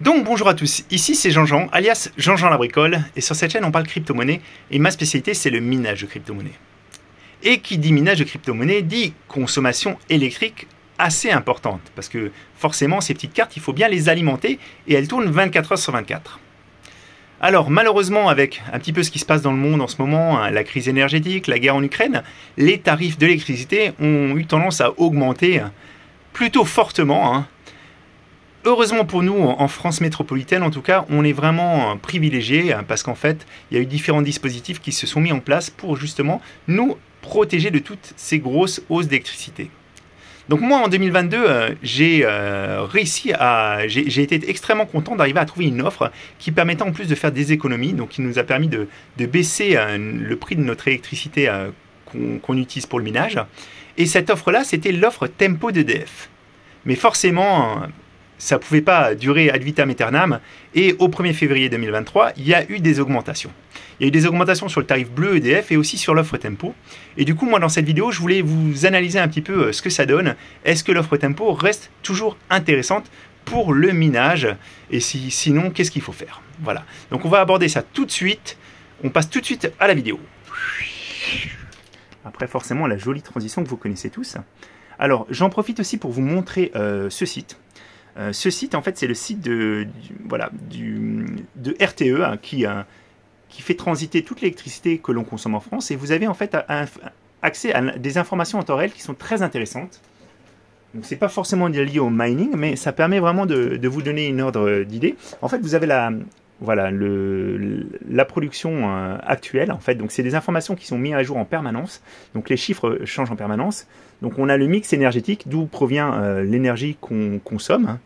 Donc bonjour à tous, ici c'est Jean-Jean, alias Jean-Jean la bricole, et sur cette chaîne on parle crypto-monnaie, et ma spécialité c'est le minage de crypto-monnaie. Et qui dit minage de crypto-monnaie dit consommation électrique assez importante, parce que forcément ces petites cartes il faut bien les alimenter, et elles tournent 24 heures sur 24. Alors malheureusement avec un petit peu ce qui se passe dans le monde en ce moment, la crise énergétique, la guerre en Ukraine, les tarifs d'électricité ont eu tendance à augmenter plutôt fortement. Heureusement pour nous, en France métropolitaine en tout cas, on est vraiment privilégiés parce qu'en fait, il y a eu différents dispositifs qui se sont mis en place pour justement nous protéger de toutes ces grosses hausses d'électricité. Donc moi en 2022, j'ai été extrêmement content d'arriver à trouver une offre qui permettait en plus de faire des économies, donc qui nous a permis de baisser le prix de notre électricité qu'on utilise pour le minage. Et cette offre-là, c'était l'offre Tempo d'EDF. Mais forcément, ça ne pouvait pas durer ad vitam aeternam, et au 1er février 2023, il y a eu des augmentations. Il y a eu des augmentations sur le tarif bleu EDF et aussi sur l'offre Tempo. Et du coup, moi, dans cette vidéo, je voulais vous analyser un petit peu ce que ça donne. Est-ce que l'offre Tempo reste toujours intéressante pour le minage? Et sinon, qu'est-ce qu'il faut faire? Voilà. Donc, on va aborder ça tout de suite. On passe tout de suite à la vidéo. Après, forcément, la jolie transition que vous connaissez tous. Alors, j'en profite aussi pour vous montrer ce site. Ce site, en fait, c'est le site de RTE qui fait transiter toute l'électricité que l'on consomme en France. Et vous avez en fait accès à des informations en temps réel qui sont très intéressantes. Donc, c'est pas forcément lié au mining, mais ça permet vraiment de vous donner une ordre d'idée. En fait, vous avez la production actuelle, en fait. Donc, c'est des informations qui sont mises à jour en permanence. Donc, les chiffres changent en permanence. Donc, on a le mix énergétique, d'où provient l'énergie qu'on consomme.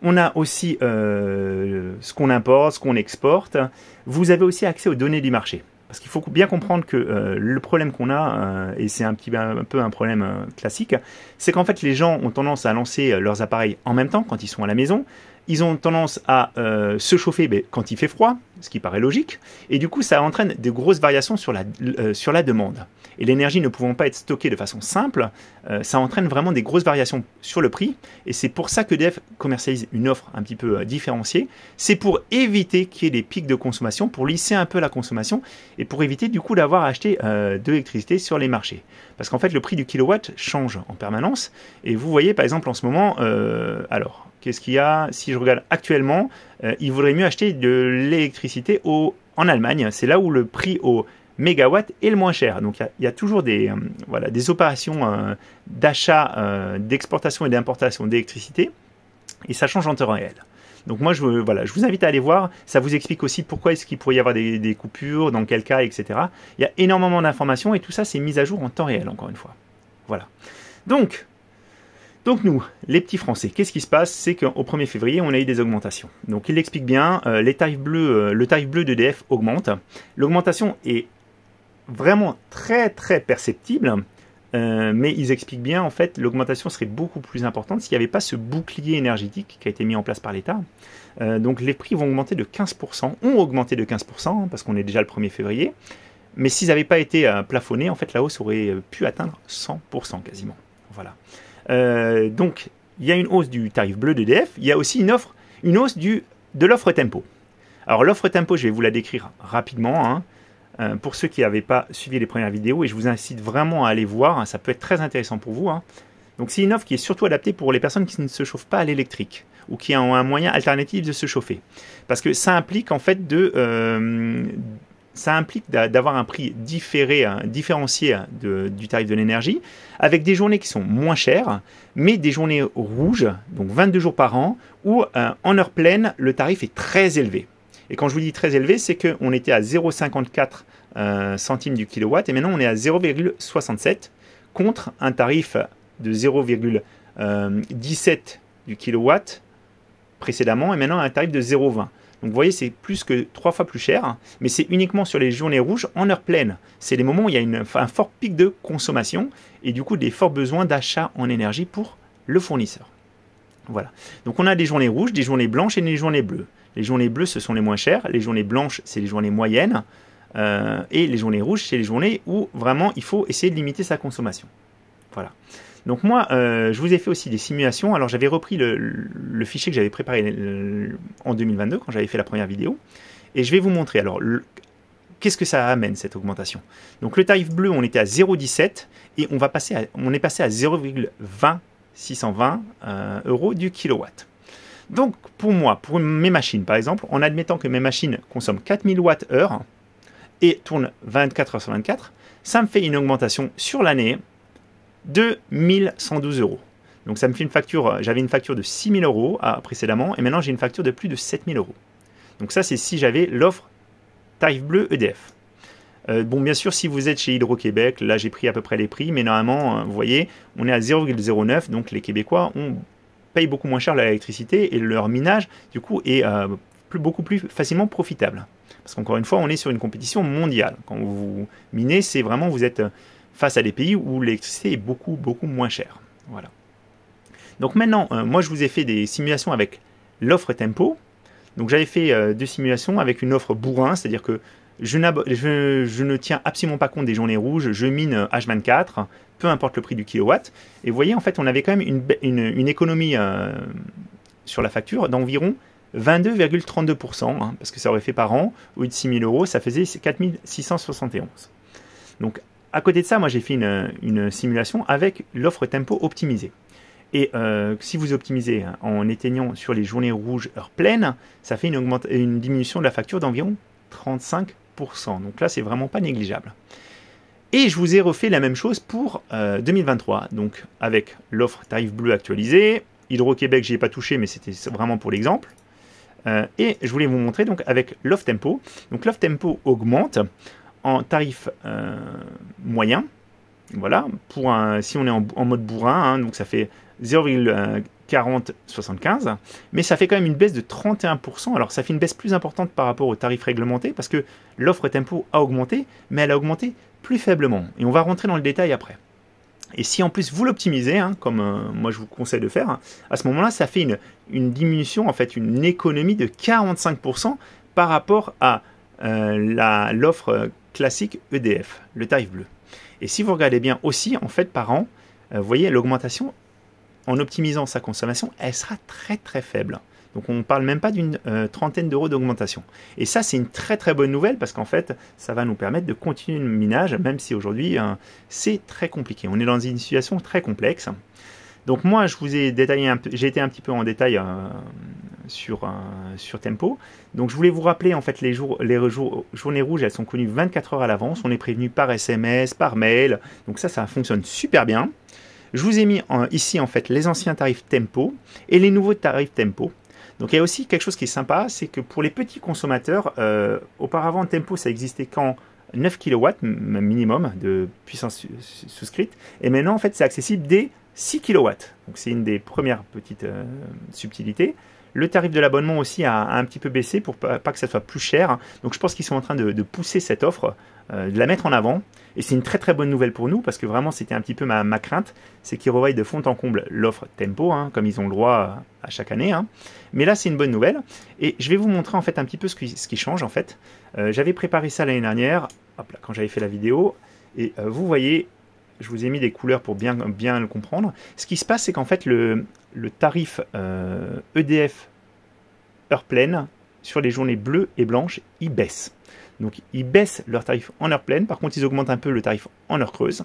On a aussi ce qu'on importe, ce qu'on exporte. Vous avez aussi accès aux données du marché. Parce qu'il faut bien comprendre que le problème qu'on a, et c'est un peu un problème classique, c'est qu'en fait, les gens ont tendance à lancer leurs appareils en même temps quand ils sont à la maison. Ils ont tendance à se chauffer quand il fait froid, ce qui paraît logique, et du coup ça entraîne de grosses variations sur la demande. Et l'énergie ne pouvant pas être stockée de façon simple, ça entraîne vraiment des grosses variations sur le prix, et c'est pour ça que EDF commercialise une offre un petit peu différenciée. C'est pour éviter qu'il y ait des pics de consommation, pour lisser un peu la consommation, et pour éviter du coup d'avoir acheté de l'électricité sur les marchés. Parce qu'en fait le prix du kilowatt change en permanence, et vous voyez par exemple en ce moment, alors qu'est-ce qu'il y a? Si je regarde actuellement, il vaudrait mieux acheter de l'électricité en Allemagne. C'est là où le prix au mégawatt est le moins cher. Donc il y a toujours des opérations d'achat, d'exportation et d'importation d'électricité. Et ça change en temps réel. Donc moi, je vous invite à aller voir. Ça vous explique aussi pourquoi est-ce qu'il pourrait y avoir des coupures, dans quel cas, etc. Il y a énormément d'informations et tout ça, c'est mis à jour en temps réel, encore une fois. Voilà. Donc nous, les petits Français, qu'est-ce qui se passe? C'est qu'au 1er février, on a eu des augmentations. Donc il l'explique bien, le tarif bleu d'EDF augmente. L'augmentation est vraiment très très perceptible, mais ils expliquent bien, en fait, l'augmentation serait beaucoup plus importante s'il n'y avait pas ce bouclier énergétique qui a été mis en place par l'État. Donc les prix vont augmenter de 15%, ont augmenté de 15%, parce qu'on est déjà le 1er février. Mais s'ils n'avaient pas été plafonnés, en fait, la hausse aurait pu atteindre 100% quasiment. Voilà. Donc, il y a une hausse du tarif bleu d'EDF, il y a aussi une hausse de l'offre Tempo. Alors, l'offre Tempo, je vais vous la décrire rapidement, pour ceux qui n'avaient pas suivi les premières vidéos, et je vous incite vraiment à aller voir, ça peut être très intéressant pour vous. Donc, c'est une offre qui est surtout adaptée pour les personnes qui ne se chauffent pas à l'électrique, ou qui ont un moyen alternatif de se chauffer. Parce que ça implique, en fait, d'avoir un prix différencié du tarif de l'énergie, avec des journées qui sont moins chères, mais des journées rouges, donc 22 jours par an, où en heure pleine, le tarif est très élevé. Et quand je vous dis très élevé, c'est qu'on était à 0,54 centimes du kilowatt, et maintenant on est à 0,67, contre un tarif de 0,17 du kilowatt précédemment, et maintenant un tarif de 0,20. Donc vous voyez, c'est plus que 3 fois plus cher, mais c'est uniquement sur les journées rouges en heure pleine. C'est les moments où il y a un fort pic de consommation et du coup des forts besoins d'achat en énergie pour le fournisseur. Voilà. Donc on a des journées rouges, des journées blanches et des journées bleues. Les journées bleues, ce sont les moins chères. Les journées blanches, c'est les journées moyennes. Et les journées rouges, c'est les journées où vraiment il faut essayer de limiter sa consommation. Voilà. Donc moi, je vous ai fait aussi des simulations. Alors j'avais repris le fichier que j'avais préparé en 2022 quand j'avais fait la première vidéo. Et je vais vous montrer. Alors, qu'est-ce que ça amène cette augmentation? Donc le tarif bleu, on était à 0,17 et on est passé à 0,620 euros du kilowatt. Donc pour moi, pour mes machines par exemple, en admettant que mes machines consomment 4000 Wh et tournent 24 heures sur 24, ça me fait une augmentation sur l'année de 1112 euros. Donc ça me fait une facture, j'avais une facture de 6000 euros précédemment et maintenant j'ai une facture de plus de 7000 euros. Donc ça c'est si j'avais l'offre tarif bleu EDF. Bon, bien sûr, si vous êtes chez Hydro-Québec, là j'ai pris à peu près les prix, mais normalement, vous voyez, on est à 0,09, donc les Québécois payent beaucoup moins cher l'électricité et leur minage, du coup, est beaucoup plus facilement profitable. Parce qu'encore une fois, on est sur une compétition mondiale. Quand vous minez, c'est vraiment, vous êtes face à des pays où l'électricité est beaucoup, beaucoup moins chère. Voilà. Donc maintenant, moi je vous ai fait des simulations avec l'offre Tempo. Donc j'avais fait deux simulations avec une offre bourrin, c'est-à-dire que je ne tiens absolument pas compte des journées rouges, je mine H24, peu importe le prix du kilowatt. Et vous voyez, en fait, on avait quand même une économie sur la facture d'environ 22,32%, hein, parce que ça aurait fait par an, au lieu de 6 000 euros, ça faisait 4 671. Donc à côté de ça, moi j'ai fait une simulation avec l'offre Tempo optimisée. Et si vous optimisez en éteignant sur les journées rouges heure pleine, ça fait une diminution de la facture d'environ 35%. Donc là, c'est vraiment pas négligeable. Et je vous ai refait la même chose pour 2023. Donc avec l'offre tarif bleu actualisée, Hydro-Québec, j'y ai pas touché, mais c'était vraiment pour l'exemple. Et je voulais vous montrer donc avec l'offre Tempo. Donc l'offre Tempo augmente en tarif moyen. Voilà, si on est en mode bourrin, hein, donc ça fait 0,4075, mais ça fait quand même une baisse de 31%. Alors ça fait une baisse plus importante par rapport au tarif réglementé parce que l'offre Tempo a augmenté, mais elle a augmenté plus faiblement. Et on va rentrer dans le détail après. Et si en plus vous l'optimisez, hein, comme moi je vous conseille de faire, hein, à ce moment-là, ça fait une diminution, en fait une économie de 45% par rapport à l'offre classique EDF, le tarif bleu. Et si vous regardez bien aussi, en fait, par an, vous voyez, l'augmentation, en optimisant sa consommation, elle sera très très faible. Donc on ne parle même pas d'une trentaine d'euros d'augmentation. Et ça, c'est une très très bonne nouvelle parce qu'en fait, ça va nous permettre de continuer le minage, même si aujourd'hui, c'est très compliqué. On est dans une situation très complexe. Donc moi, je vous ai détaillé j'ai été un petit peu en détail sur Tempo. Donc je voulais vous rappeler, en fait, les journées rouges, elles sont connues 24 heures à l'avance. On est prévenu par SMS, par mail. Donc ça fonctionne super bien. Je vous ai mis ici, en fait, les anciens tarifs Tempo et les nouveaux tarifs Tempo. Donc il y a aussi quelque chose qui est sympa, c'est que pour les petits consommateurs, auparavant Tempo, ça existait qu'en 9 kW minimum de puissance souscrite. Et maintenant, en fait, c'est accessible dès 6 kW. Donc c'est une des premières petites subtilités. Le tarif de l'abonnement aussi a un petit peu baissé pour pas que ça soit plus cher. Donc je pense qu'ils sont en train de pousser cette offre, de la mettre en avant. Et c'est une très très bonne nouvelle pour nous parce que vraiment c'était un petit peu ma crainte, c'est qu'ils revoient de fond en comble l'offre Tempo, hein, comme ils ont le droit à chaque année. Hein. Mais là c'est une bonne nouvelle. Et je vais vous montrer en fait un petit peu ce qui change en fait. J'avais préparé ça l'année dernière, hop là, quand j'avais fait la vidéo. Et vous voyez, je vous ai mis des couleurs pour bien le comprendre. Ce qui se passe, c'est qu'en fait, le tarif EDF heure pleine sur les journées bleues et blanches, il baisse. Donc, ils baissent leur tarif en heure pleine. Par contre, ils augmentent un peu le tarif en heure creuse.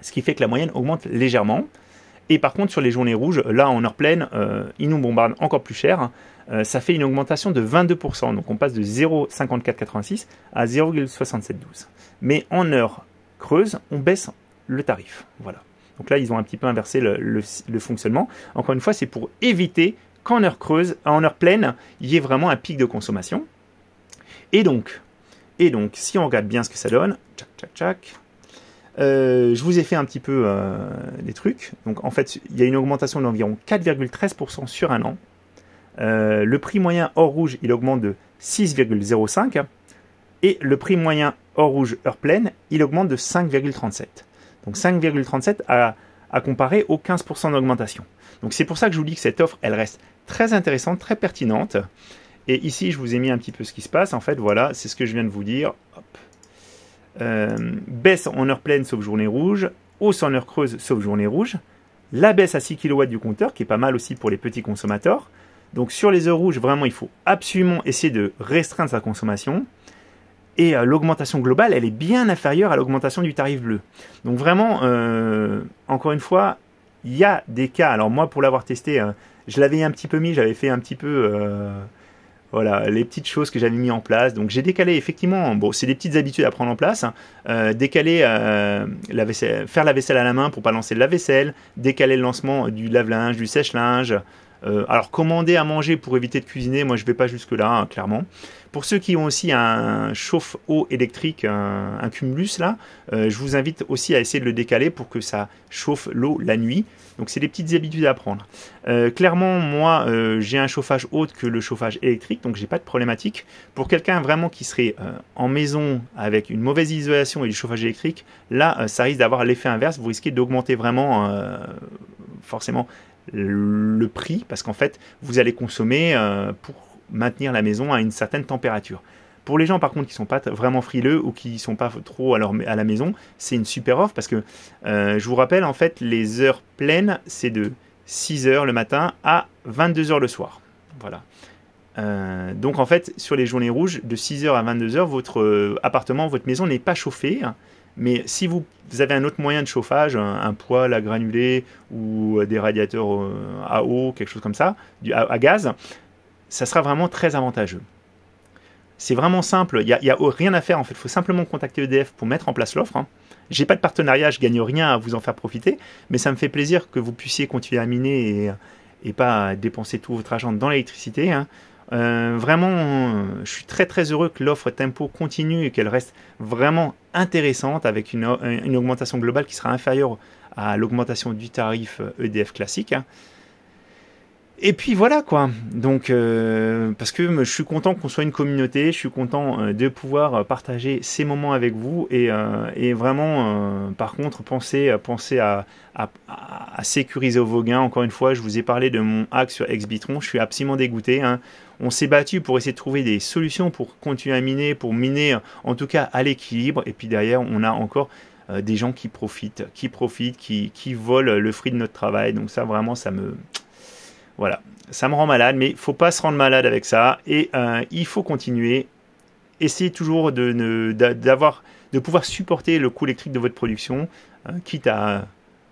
Ce qui fait que la moyenne augmente légèrement. Et par contre, sur les journées rouges, là, en heure pleine, ils nous bombardent encore plus cher. Ça fait une augmentation de 22%. Donc, on passe de 0,5486 à 0,6712. Mais en heure creuse, on baisse le tarif. Voilà. Donc là, ils ont un petit peu inversé le fonctionnement. Encore une fois, c'est pour éviter qu'en heure creuse, en heure pleine, il y ait vraiment un pic de consommation. Et donc, si on regarde bien ce que ça donne, je vous ai fait un petit peu des trucs. Donc en fait, il y a une augmentation d'environ 4,13% sur un an. Le prix moyen hors rouge, il augmente de 6,05. Et le prix moyen hors rouge heure pleine, il augmente de 5,37. Donc 5,37 à comparer aux 15% d'augmentation. Donc c'est pour ça que je vous dis que cette offre, elle reste très intéressante, très pertinente. Et ici, je vous ai mis un petit peu ce qui se passe. En fait, voilà, c'est ce que je viens de vous dire. Hop. Baisse en heure pleine sauf journée rouge, hausse en heure creuse sauf journée rouge. la baisse à 6 kW du compteur, qui est pas mal aussi pour les petits consommateurs. Donc sur les heures rouges, vraiment, il faut absolument essayer de restreindre sa consommation. Et l'augmentation globale, elle est bien inférieure à l'augmentation du tarif bleu. Donc vraiment, encore une fois, il y a des cas. Alors moi, pour l'avoir testé, je l'avais un petit peu mis, j'avais fait un petit peu... voilà, les petites choses que j'avais mis en place. Donc j'ai décalé effectivement, bon, c'est des petites habitudes à prendre en place. Décaler la vaisselle, faire la vaisselle à la main pour pas lancer le lave-vaisselle, décaler le lancement du lave-linge, du sèche-linge. Alors commander à manger pour éviter de cuisiner, moi je vais pas jusque là, hein, clairement. Pour ceux qui ont aussi un chauffe-eau électrique, un cumulus là, je vous invite aussi à essayer de le décaler pour que ça chauffe l'eau la nuit. Donc c'est des petites habitudes à prendre. Clairement, moi j'ai un chauffage autre que le chauffage électrique, donc j'ai pas de problématique. Pour quelqu'un vraiment qui serait en maison avec une mauvaise isolation et du chauffage électrique, là ça risque d'avoir l'effet inverse. Vous risquez d'augmenter vraiment forcément le prix, parce qu'en fait vous allez consommer pour maintenir la maison à une certaine température. Pour les gens par contre qui sont pas vraiment frileux ou qui sont pas trop à la maison, c'est une super offre parce que je vous rappelle en fait les heures pleines c'est de 6 heures le matin à 22 heures le soir. Voilà. Donc en fait sur les journées rouges de 6 heures à 22 heures votre appartement, votre maison n'est pas chauffée. Mais si vous avez un autre moyen de chauffage, un poêle à granulés ou des radiateurs à eau, quelque chose comme ça, à gaz, ça sera vraiment très avantageux. C'est vraiment simple, il n'y a rien à faire en fait, il faut simplement contacter EDF pour mettre en place l'offre. J'ai pas de partenariat, je gagne rien à vous en faire profiter, mais ça me fait plaisir que vous puissiez continuer à miner et pas dépenser tout votre argent dans l'électricité. Vraiment, je suis très très heureux que l'offre Tempo continue et qu'elle reste vraiment intéressante avec une augmentation globale qui sera inférieure à l'augmentation du tarif EDF classique. Et puis voilà quoi, donc parce que je suis content qu'on soit une communauté, je suis content de pouvoir partager ces moments avec vous et vraiment par contre pensez à sécuriser vos gains. Encore une fois, je vous ai parlé de mon hack sur Exbitron, je suis absolument dégoûté. On s'est battu pour essayer de trouver des solutions pour continuer à miner, pour miner en tout cas à l'équilibre, et puis derrière on a encore des gens qui profitent, qui volent le fruit de notre travail. Donc ça vraiment voilà, ça me rend malade, mais il ne faut pas se rendre malade avec ça. Et il faut continuer. Essayez toujours de pouvoir supporter le coût électrique de votre production, quitte à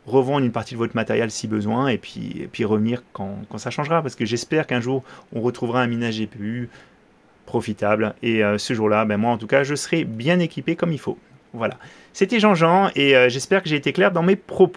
revendre une partie de votre matériel si besoin, et puis revenir quand ça changera. Parce que j'espère qu'un jour, on retrouvera un minage GPU profitable. Et ce jour-là, moi en tout cas, je serai bien équipé comme il faut. Voilà. C'était Jean-Jean, et j'espère que j'ai été clair dans mes propos.